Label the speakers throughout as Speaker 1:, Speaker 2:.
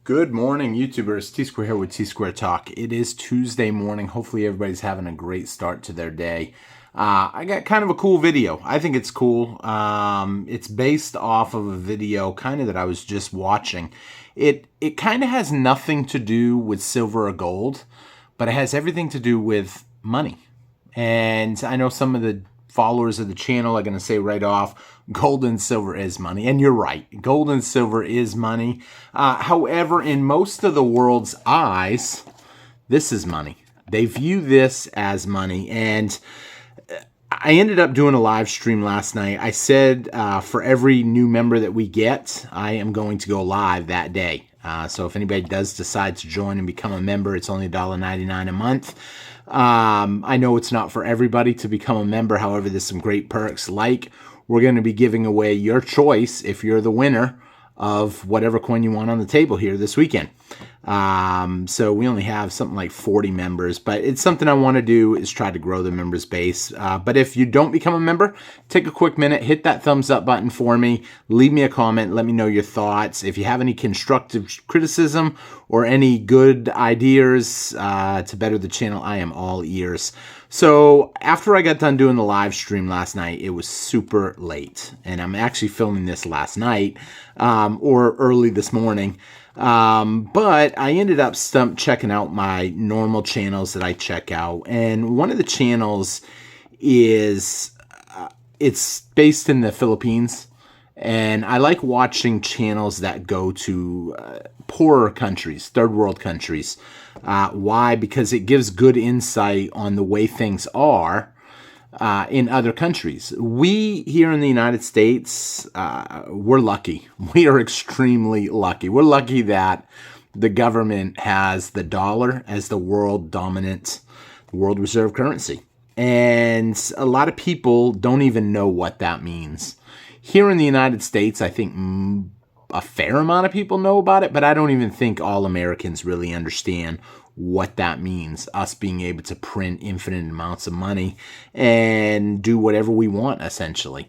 Speaker 1: Good morning, YouTubers. T-Square here with T-Square Talk. It is Tuesday morning. Hopefully everybody's having a great start to their day. I got kind of a cool video. I think it's cool. It's based off of a video kind of that I was just watching. It kind of has nothing to do with silver or gold, but it has everything to do with money. And I know some of the followers of the channel are going to say right off, gold and silver is money. And you're right. Gold and silver is money. However, in most of the world's eyes, this is money. They view this as money. And I ended up doing a live stream last night. I said for every new member that we get, I am going to go live that day. So if anybody does decide to join and become a member, it's only $1.99 a month. I know it's not for everybody to become a member. However, there's some great perks, like we're going to be giving away your choice if you're the winner of whatever coin you want on the table here this weekend. So we only have something like 40 members, but it's something I want to do is try to grow the members base. But if you don't become a member, take a quick minute, hit that thumbs up button for me, leave me a comment, let me know your thoughts. If you have any constructive criticism or any good ideas to better the channel, I am all ears. So after I got done doing the live stream last night, it was super late, and I'm actually filming this last night or early this morning. But I ended up checking out my normal channels that I check out. And one of the channels is, it's based in the Philippines. And I like watching channels that go to poorer countries, third world countries. Why? Because it gives good insight on the way things are in other countries. We here in the United States, we're lucky. We are extremely lucky. We're lucky that the government has the dollar as the world dominant world reserve currency. And a lot of people don't even know what that means. Here in the United States, I think a fair amount of people know about it, but I don't even think all Americans really understand what that means, us being able to print infinite amounts of money and do whatever we want, essentially.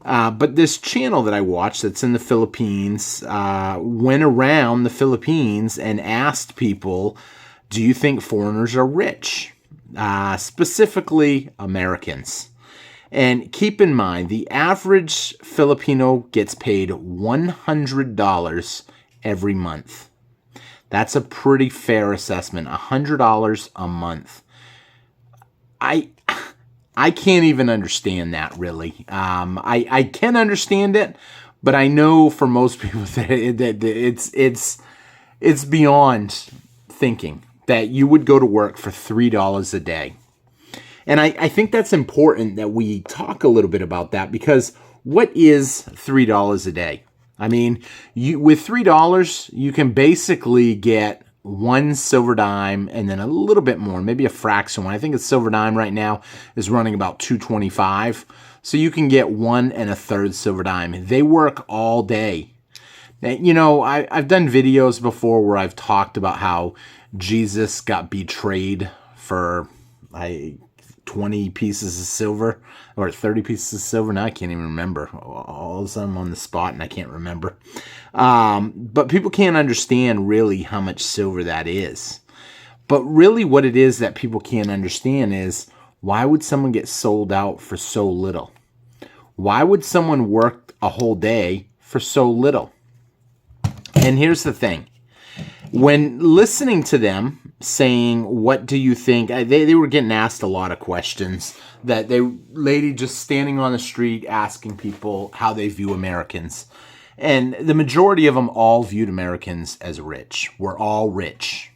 Speaker 1: But this channel that I watched that's in the Philippines went around the Philippines and asked people, do you think foreigners are rich? Specifically Americans. And keep in mind, the average Filipino gets paid $100 every month. That's a pretty fair assessment, $100 a month. I can't even understand that, really. I can understand it, but I know for most people that it's beyond thinking that you would go to work for $3 a day. And I think that's important that we talk a little bit about that, because what is $3 a day? I mean, with $3, you can basically get one silver dime and then a little bit more, maybe a fraction one. I think a silver dime right now is running about $2.25. So you can get 1 1/3 silver dime. They work all day. Now, you know, I've done videos before where I've talked about how Jesus got betrayed for 20 pieces of silver or 30 pieces of silver. Now I can't even remember. All of a sudden I'm on the spot and I can't remember. But people can't understand really how much silver that is. But really what it is that people can't understand is, why would someone get sold out for so little? Why would someone work a whole day for so little? And here's the thing. When listening to them saying, what do you think? They were getting asked a lot of questions. That lady just standing on the street asking people how they view Americans. And the majority of them all viewed Americans as rich. We're all rich.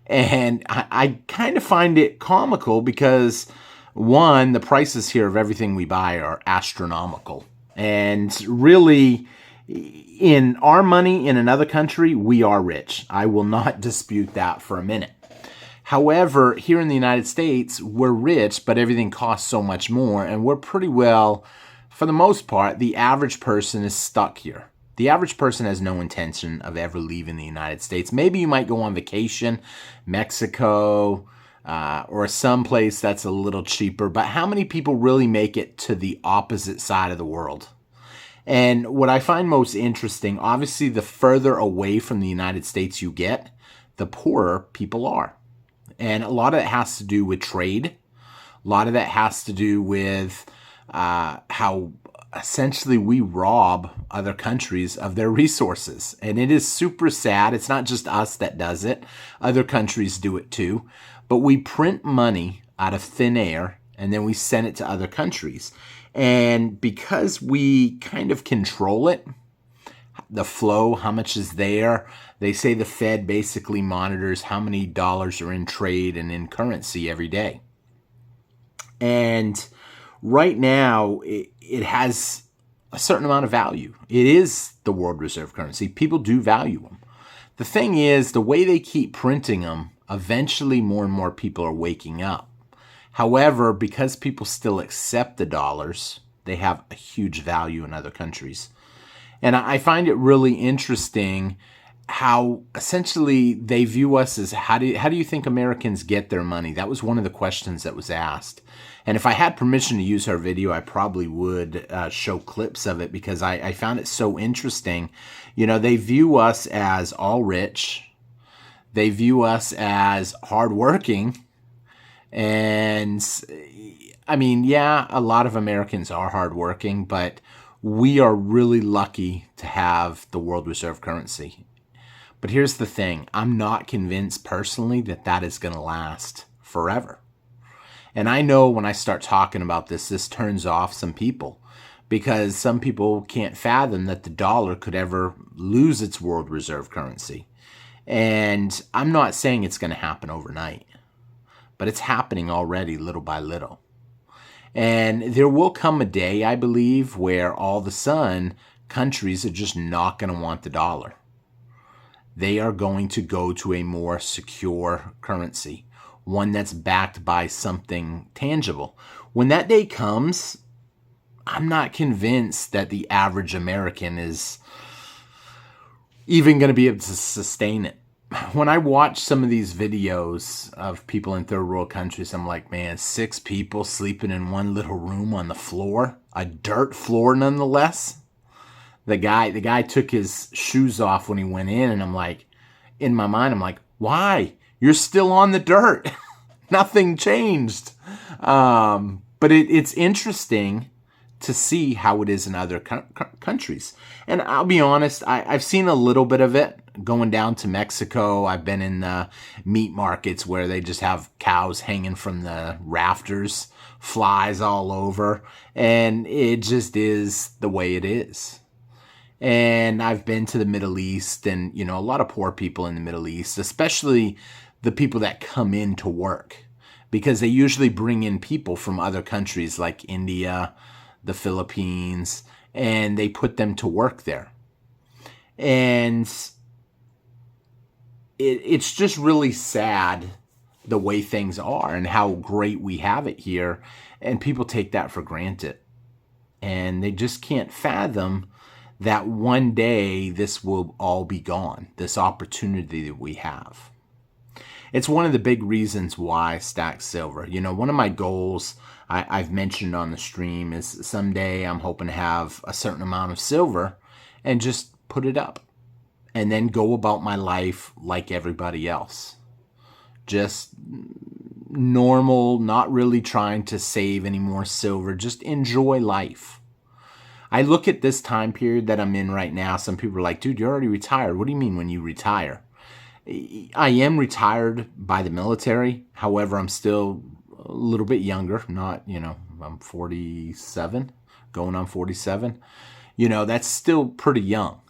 Speaker 1: And I kind of find it comical because, one, the prices here of everything we buy are astronomical. And really, in our money in another country, we are rich. I will not dispute that for a minute. However, here in the United States, we're rich, but everything costs so much more, and we're pretty well, for the most part, the average person is stuck here. The average person has no intention of ever leaving the United States. Maybe you might go on vacation, Mexico, or someplace that's a little cheaper, but how many people really make it to the opposite side of the world? And what I find most interesting, obviously, the further away from the United States you get, the poorer people are. And a lot of it has to do with trade. A lot of that has to do with how essentially we rob other countries of their resources. And it is super sad. It's not just us that does it. Other countries do it too. But we print money out of thin air and then we send it to other countries. And because we kind of control it, the flow, how much is there, they say the Fed basically monitors how many dollars are in trade and in currency every day. And right now, it has a certain amount of value. It is the world reserve currency. People do value them. The thing is, the way they keep printing them, eventually more and more people are waking up. However, because people still accept the dollars, they have a huge value in other countries. And I find it really interesting how essentially they view us as, how do you think Americans get their money? That was one of the questions that was asked. And if I had permission to use our video, I probably would show clips of it because I found it so interesting. You know, they view us as all rich. They view us as hardworking. And I mean, yeah, a lot of Americans are hardworking, but we are really lucky to have the world reserve currency. But here's the thing. I'm not convinced personally that that is going to last forever. And I know when I start talking about this, this turns off some people because some people can't fathom that the dollar could ever lose its world reserve currency. And I'm not saying it's going to happen overnight, but it's happening already little by little. And there will come a day, I believe, where all of a sudden countries are just not going to want the dollar. They are going to go to a more secure currency, one that's backed by something tangible. When that day comes, I'm not convinced that the average American is even going to be able to sustain it. When I watch some of these videos of people in third world countries, I'm like, man, 6 people sleeping in one little room on the floor, a dirt floor nonetheless. The guy took his shoes off when he went in, and I'm like, in my mind, I'm like, why? You're still on the dirt. Nothing changed. But it's interesting to see how it is in other countries. And I'll be honest, I've seen a little bit of it going down to Mexico. I've been in the meat markets where they just have cows hanging from the rafters, flies all over, and it just is the way it is. And I've been to the Middle East and, you know, a lot of poor people in the Middle East, especially the people that come in to work, because they usually bring in people from other countries like India, the Philippines, and they put them to work there. And it's just really sad the way things are and how great we have it here. And people take that for granted. And they just can't fathom that one day this will all be gone, this opportunity that we have. It's one of the big reasons why I stack silver. You know, one of my goals I've mentioned on the stream is someday I'm hoping to have a certain amount of silver and just put it up and then go about my life like everybody else. Just normal, not really trying to save any more silver, just enjoy life. I look at this time period that I'm in right now. Some people are like, dude, you're already retired. What do you mean when you retire? I am retired by the military. However, I'm still a little bit younger. Not, you know, I'm 47, going on 47. You know, that's still pretty young.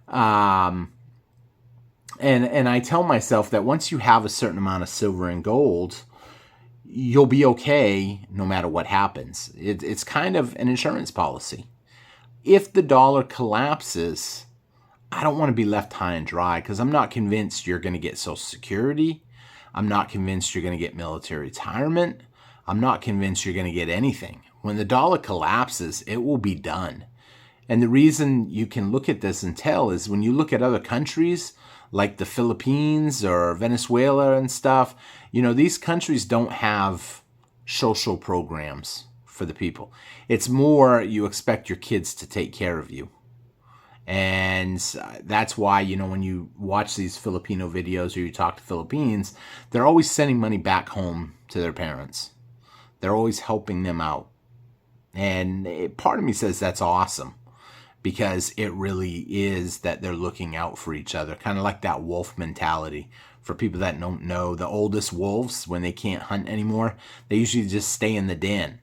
Speaker 1: And I tell myself that once you have a certain amount of silver and gold, you'll be okay no matter what happens. It's kind of an insurance policy. If the dollar collapses, I don't want to be left high and dry because I'm not convinced you're going to get Social Security. I'm not convinced you're going to get military retirement. I'm not convinced you're going to get anything. When the dollar collapses, it will be done. And the reason you can look at this and tell is when you look at other countries like the Philippines or Venezuela and stuff, you know, these countries don't have social programs for the people. It's more you expect your kids to take care of you. And that's why, when you watch these Filipino videos or you talk to Philippines, they're always sending money back home to their parents. They're always helping them out. And part of me says that's awesome, because it really is that they're looking out for each other, kind of like that wolf mentality. For people that don't know, the oldest wolves, when they can't hunt anymore, they usually just stay in the den.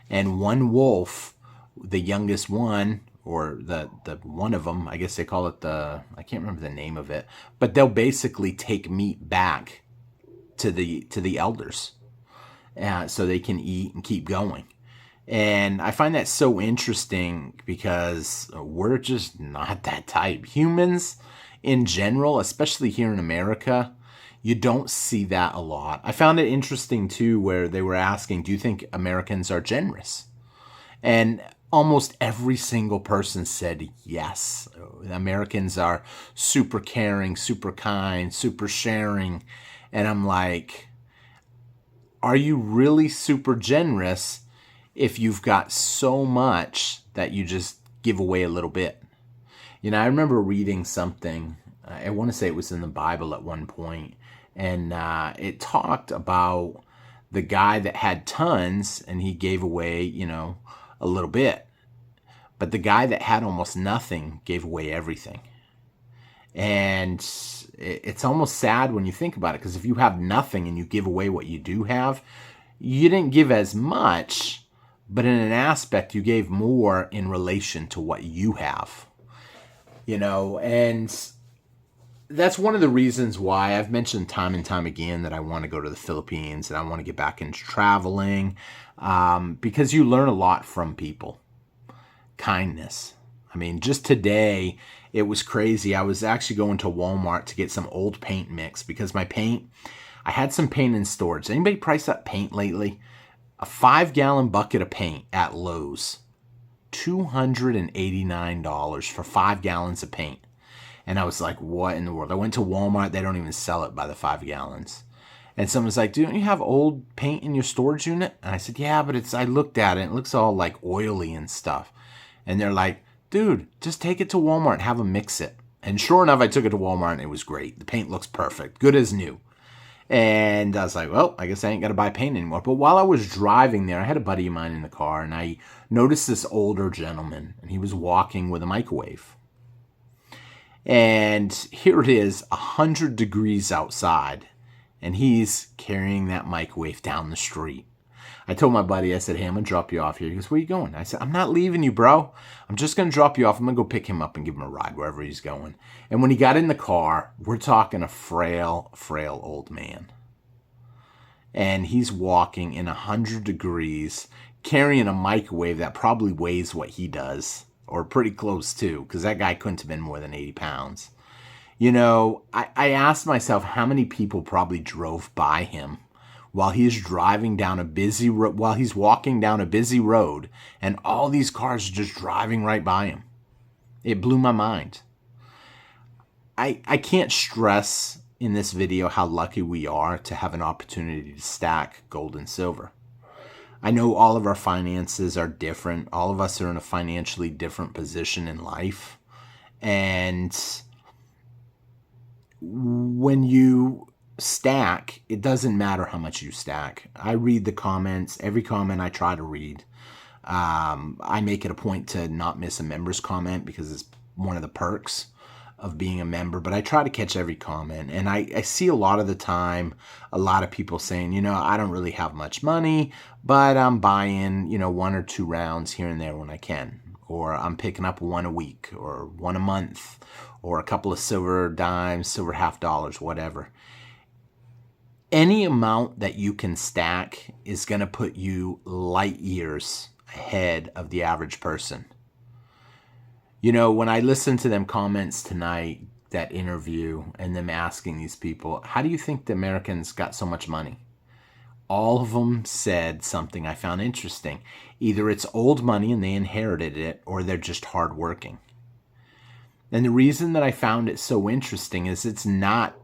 Speaker 1: And one wolf, the youngest one, or the one of them, I guess they call it I can't remember the name of it, but they'll basically take meat back to the elders, so they can eat and keep going. And I find that so interesting, because we're just not that type. Humans in general, especially here in America, you don't see that a lot. I found it interesting too, where they were asking, do you think Americans are generous? And almost every single person said yes. Americans are super caring, super kind, super sharing. And I'm like, are you really super generous if you've got so much that you just give away a little bit? I remember reading something, I want to say it was in the Bible at one point, and it talked about the guy that had tons and he gave away, a little bit. But the guy that had almost nothing gave away everything. And it's almost sad when you think about it, because if you have nothing and you give away what you do have, you didn't give as much, but in an aspect, you gave more in relation to what you have. And that's one of the reasons why I've mentioned time and time again that I want to go to the Philippines and I want to get back into traveling, because you learn a lot from people. Kindness. I mean, just today, it was crazy. I was actually going to Walmart to get some old paint mix, because my paint, I had some paint in storage. Anybody price up paint lately? A 5-gallon bucket of paint at Lowe's, $289 for 5 gallons of paint. And I was like, what in the world? I went to Walmart. They don't even sell it by the 5 gallons. And someone's like, don't you have old paint in your storage unit? And I said, yeah, but I looked at it. And it looks all like oily and stuff. And they're like, dude, just take it to Walmart and have them mix it. And sure enough, I took it to Walmart and it was great. The paint looks perfect. Good as new. And I was like, well, I guess I ain't got to buy paint anymore. But while I was driving there, I had a buddy of mine in the car, and I noticed this older gentleman, and he was walking with a microwave. And here it is, 100 degrees outside, and he's carrying that microwave down the street. I told my buddy, I said, hey, I'm going to drop you off here. He goes, where are you going? I said, I'm not leaving you, bro. I'm just going to drop you off. I'm going to go pick him up and give him a ride wherever he's going. And when he got in the car, we're talking a frail old man. And he's walking in 100 degrees, carrying a microwave that probably weighs what he does, or pretty close to, because that guy couldn't have been more than 80 pounds. I asked myself how many people probably drove by him while he's driving down a busy road, while he's walking down a busy road, and all these cars are just driving right by him. It blew my mind. I can't stress in this video how lucky we are to have an opportunity to stack gold and silver. I know all of our finances are different. All of us are in a financially different position in life. And when you stack, it doesn't matter how much you stack. I read the comments. Every comment I try to read. I make it a point to not miss a member's comment, because it's one of the perks of being a member. But I try to catch every comment. And I see a lot of the time, a lot of people saying, I don't really have much money, but I'm buying, 1 or 2 rounds here and there when I can. Or I'm picking up 1 a week, or 1 a month, or a couple of silver dimes, silver half dollars, whatever. Any amount that you can stack is going to put you light years ahead of the average person. When I listened to them comments tonight, that interview, and them asking these people, how do you think the Americans got so much money? All of them said something I found interesting. Either it's old money and they inherited it, or they're just hardworking. And the reason that I found it so interesting is it's not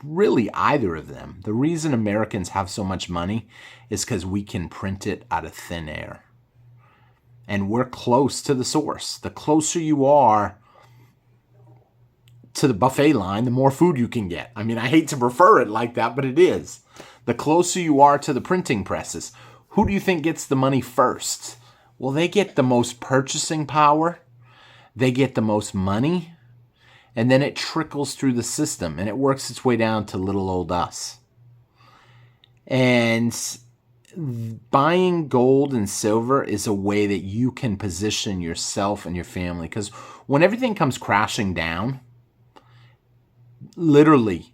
Speaker 1: really either of them. The reason Americans have so much money is because we can print it out of thin air. And we're close to the source. The closer you are to the buffet line, the more food you can get. I mean, I hate to prefer it like that, but it is. The closer you are to the printing presses, who do you think gets the money first? Well, they get the most purchasing power. They get the most money. And then it trickles through the system and it works its way down to little old us. And buying gold and silver is a way that you can position yourself and your family. Because when everything comes crashing down, literally,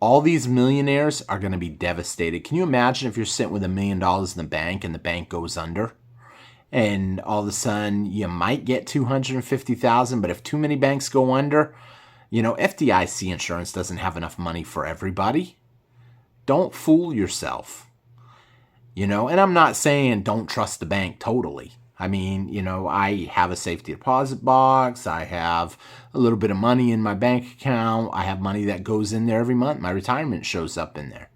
Speaker 1: all these millionaires are going to be devastated. Can you imagine if you're sitting with $1 million in the bank and the bank goes under? And all of a sudden, you might get $250,000, but if too many banks go under, FDIC insurance doesn't have enough money for everybody. Don't fool yourself. And I'm not saying don't trust the bank totally. I mean, I have a safety deposit box. I have a little bit of money in my bank account. I have money that goes in there every month. My retirement shows up in there.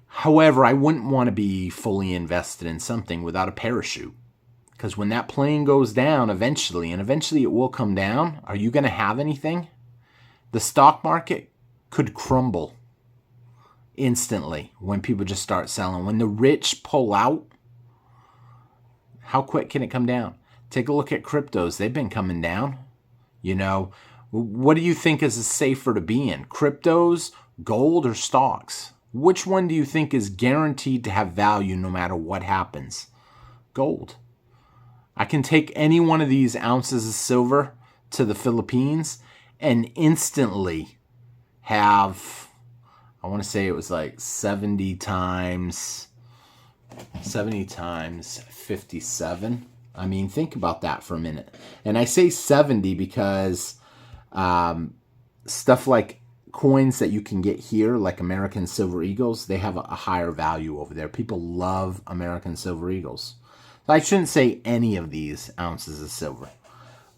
Speaker 1: However, I wouldn't want to be fully invested in something without a parachute. Because when that plane goes down eventually, and eventually it will come down, are you going to have anything? The stock market could crumble instantly when people just start selling. When the rich pull out, how quick can it come down? Take a look at cryptos. They've been coming down. What do you think is safer to be in? Cryptos, gold, or stocks? Which one do you think is guaranteed to have value no matter what happens? Gold. I can take any one of these ounces of silver to the Philippines and instantly have, I want to say it was like 70 times 57. I mean, think about that for a minute. And I say 70 because stuff like coins that you can get here, like American Silver Eagles, they have a higher value over there. People love American Silver Eagles. So I shouldn't say any of these ounces of silver.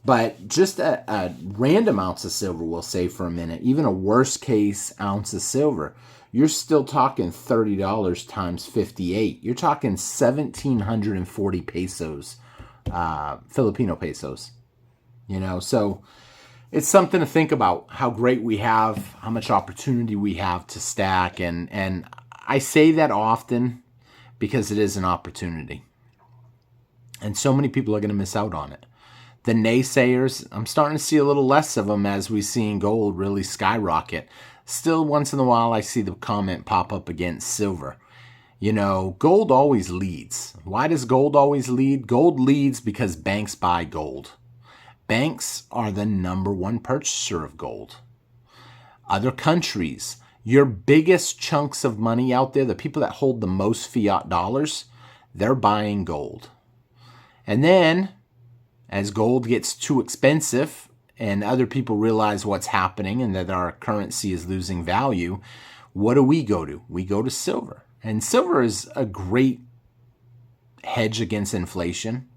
Speaker 1: But just a random ounce of silver, we'll say for a minute, even a worst case ounce of silver, you're still talking $30 times 58. You're talking 1,740 pesos, Filipino pesos. So it's something to think about, how great we have, how much opportunity we have to stack. And I say that often because it is an opportunity. And so many people are going to miss out on it. The naysayers, I'm starting to see a little less of them as we've seen gold really skyrocket. Still, once in a while, I see the comment pop up against silver. Gold always leads. Why does gold always lead? Gold leads because banks buy gold. Banks are the number one purchaser of gold. Other countries, your biggest chunks of money out there, the people that hold the most fiat dollars, they're buying gold. And then, as gold gets too expensive and other people realize what's happening and that our currency is losing value, what do? We go to silver. And silver is a great hedge against inflation.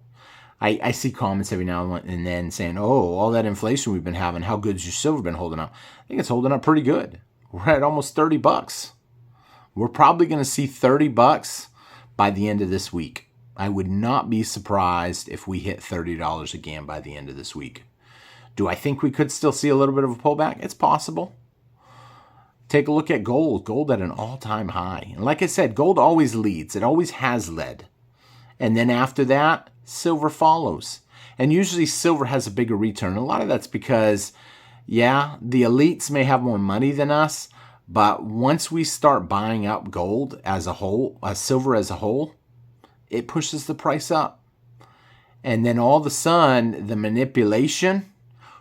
Speaker 1: I see comments every now and then saying, oh, all that inflation we've been having, how good's your silver been holding up? I think it's holding up pretty good. We're at almost $30. We're probably going to see $30 by the end of this week. I would not be surprised if we hit $30 again by the end of this week. Do I think we could still see a little bit of a pullback? It's possible. Take a look at gold. Gold at an all-time high. And like I said, gold always leads. It always has led. And then after that, silver follows. And usually silver has a bigger return. A lot of that's because, yeah, the elites may have more money than us, but once we start buying up gold as a whole, silver as a whole, it pushes the price up. And then all of a sudden, the manipulation,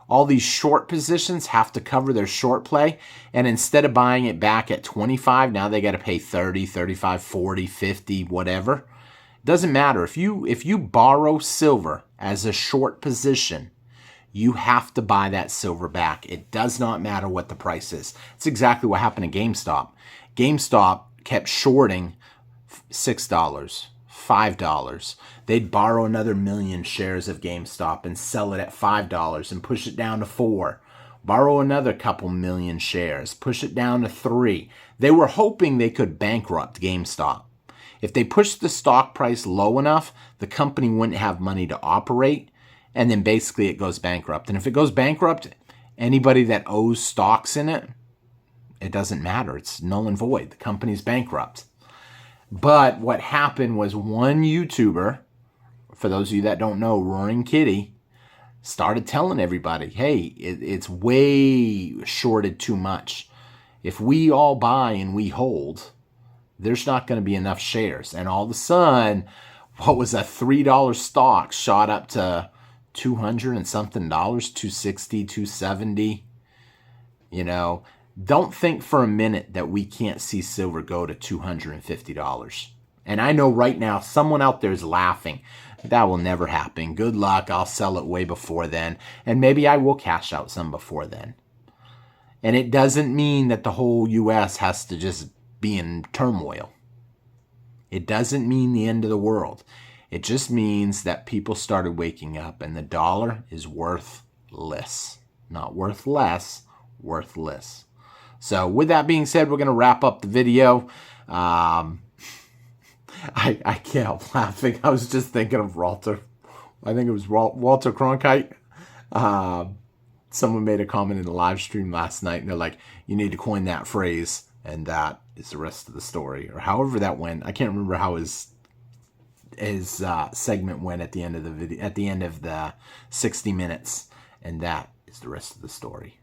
Speaker 1: all these short positions have to cover their short play. And instead of buying it back at 25, now they got to pay 30, 35, 40, 50, whatever. Doesn't matter. If you borrow silver as a short position, you have to buy that silver back. It does not matter what the price is. It's exactly what happened to GameStop. GameStop kept shorting $6, $5. They'd borrow another 1 million shares of GameStop and sell it at $5 and push it down to $4. Borrow another couple million shares, push it down to $3. They were hoping they could bankrupt GameStop. If they pushed the stock price low enough, the company wouldn't have money to operate, and then basically it goes bankrupt. And if it goes bankrupt, anybody that owes stocks in it, it doesn't matter. It's null and void. The company's bankrupt. But what happened was one YouTuber, for those of you that don't know, Roaring Kitty, started telling everybody, hey, it's way shorted too much. If we all buy and we hold, there's not going to be enough shares. And all of a sudden, what was a $3 stock shot up to 200 and something dollars, 260, 270. You know, don't think for a minute that we can't see silver go to $250. And I know right now someone out there is laughing. That will never happen. Good luck. I'll sell it way before then. And maybe I will cash out some before then. And it doesn't mean that the whole U.S. has to just be in turmoil. It doesn't mean the end of the world. It just means that people started waking up and the dollar is worthless. Not worth less, worthless. So with that being said, we're going to wrap up the video. I can't help laughing. I was just thinking of Walter. I think it was Walter Cronkite. Someone made a comment in the live stream last night, and they're like, you need to coin that phrase, and that is the rest of the story. Or however that went. I can't remember how his segment went at the end of the video, at the end of the 60 minutes, and that is the rest of the story.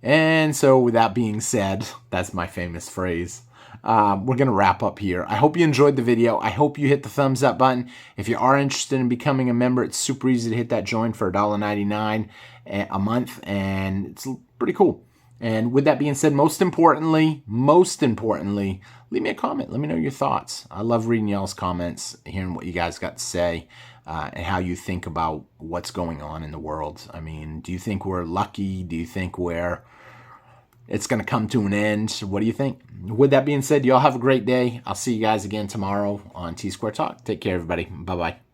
Speaker 1: And so with that being said, that's my famous phrase. We're going to wrap up here. I hope you enjoyed the video. I hope you hit the thumbs up button. If you are interested in becoming a member, it's super easy to hit that join for $1.99 a month, and it's pretty cool. And with that being said, most importantly, leave me a comment. Let me know your thoughts. I love reading y'all's comments, hearing what you guys got to say, and how you think about what's going on in the world. I mean, do you think we're lucky? Do you think it's going to come to an end? What do you think? With that being said, y'all have a great day. I'll see you guys again tomorrow on T-Square Talk. Take care, everybody. Bye-bye.